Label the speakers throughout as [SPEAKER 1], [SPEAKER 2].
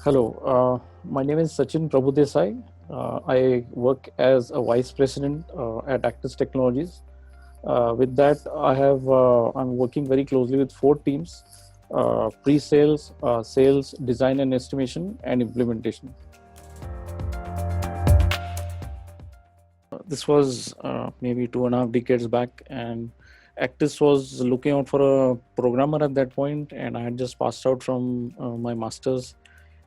[SPEAKER 1] Hello, my name is Sachin Prabhudesai. I work as a vice president at Actis Technologies. With that, I'm working very closely with four teams: pre-sales, sales, design and estimation, and implementation. This was maybe 2.5 decades back, and Actis was looking out for a programmer at that point, and I had just passed out from my masters.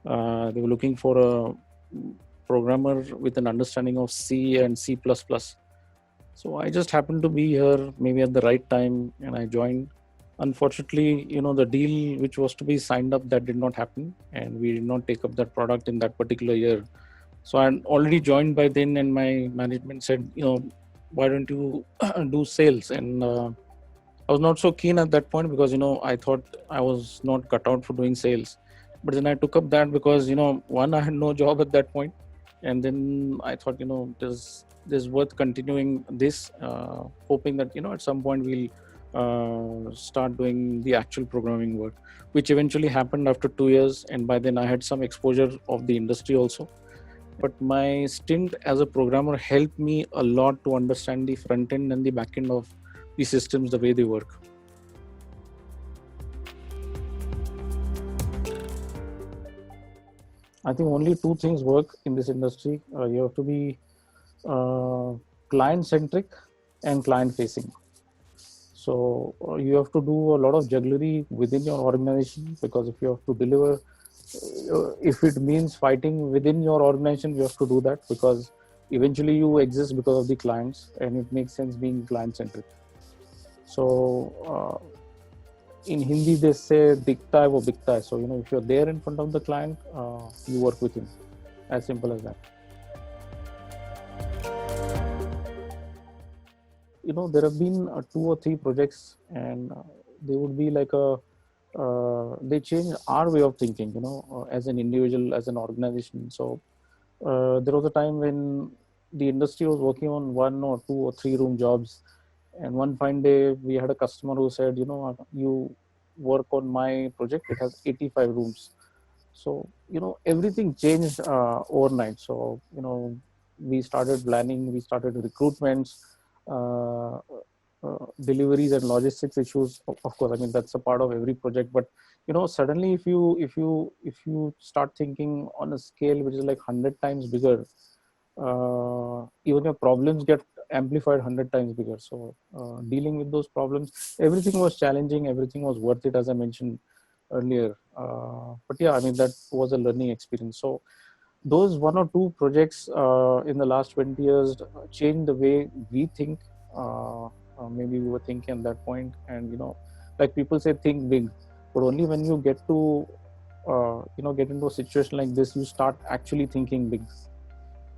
[SPEAKER 1] They were looking for a programmer with an understanding of C and C++. So I just happened to be here maybe at the right time, and I joined. Unfortunately, the deal which was to be signed up, that did not happen, and we did not take up that product in that particular year. So I had already joined by then, and my management said, why don't you do sales? And I was not so keen at that point because I thought I was not cut out for doing sales. But then I took up that because one, I had no job at that point, and then I thought there's worth continuing this, hoping that at some point we'll start doing the actual programming work, which eventually happened after 2 years, and by then I had some exposure of the industry also. But my stint as a programmer helped me a lot to understand the front end and the back end of the systems, the way they work. I think only two things work in this industry. You have to be client centric and client facing. So you have to do a lot of jugglery within your organization, because if you have to deliver, if it means fighting within your organization, you have to do that, because eventually you exist because of the clients, and it makes sense being client centric. So in Hindi they say dikta hai wo bikta hai. So if you're there in front of the client, you work with him. As simple as that. There have been 2 or 3 projects, and they would be like they change our way of thinking, as an individual, as an organization. So there was a time when the industry was working on 1 or 2 or 3 room jobs, and one fine day we had a customer who said, you work on my project, it has 85 rooms. So everything changed overnight. So we started planning, we started recruitments, uh, deliveries and logistics issues. Of course, I mean, that's a part of every project, but suddenly if you start thinking on a scale which is like 100 times bigger, even your problems get amplified 100 times bigger. So dealing with those problems, everything was challenging, everything was worth it, as I mentioned earlier. But yeah, I mean, that was a learning experience. So those 1 or 2 projects in the last 20 years changed the way we think. Maybe we were thinking at that point, and like people say, think big, but only when you get to get into a situation like this, you start actually thinking big.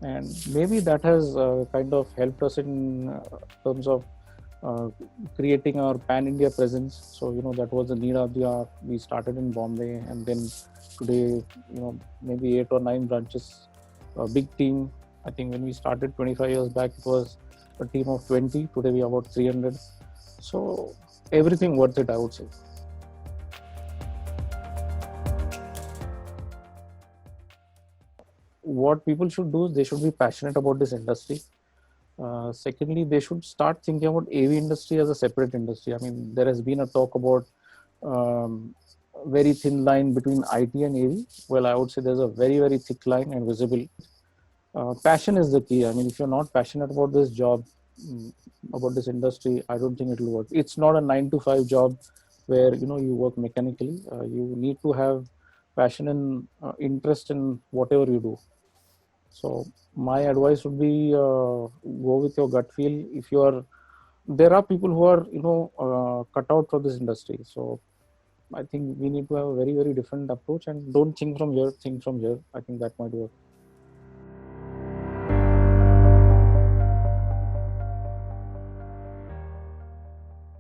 [SPEAKER 1] And maybe that has kind of helped us in terms of uh, creating our pan-India presence. So that was the need of the hour. We started in Bombay, and then today, maybe 8 or 9 branches, a big team. I think when we started 25 years back, it was a team of 20. Today we are about 300. So everything worth it, I would say. What people should do is they should be passionate about this industry. Secondly, they should start thinking about AV industry as a separate industry. I mean, there has been a talk about very thin line between IT and AV. Well, I would say there's a very, very thick line and visible. Passion is the key. I mean, if you're not passionate about this job, about this industry, I don't think it will work. It's not a 9 to 5 job where you work mechanically. You need to have passion and interest in whatever you do. So my advice would be, go with your gut feel. If you are, there are people who are cut out for this industry. So I think we need to have a very, very different approach, and don't think from here, think from here. I think that might work.